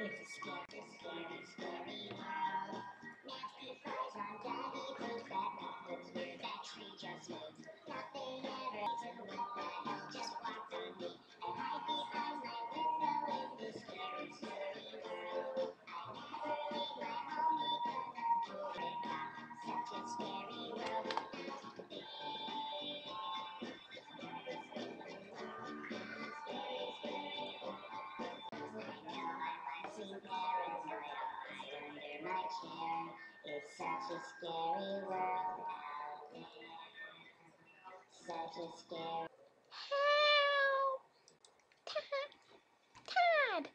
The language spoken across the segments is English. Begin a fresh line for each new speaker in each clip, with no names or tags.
It's such a scary world out there. Such a scary. Help! Todd!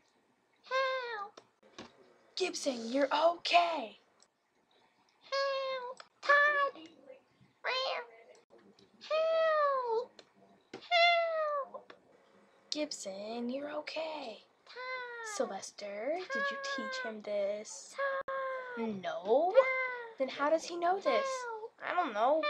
Help!
Gibson, you're okay.
Help! Todd! Help! Help!
Gibson, you're okay.
Todd!
Sylvester, did you teach him this?
Todd!
No? Then how does he know this?
Help!
I don't know.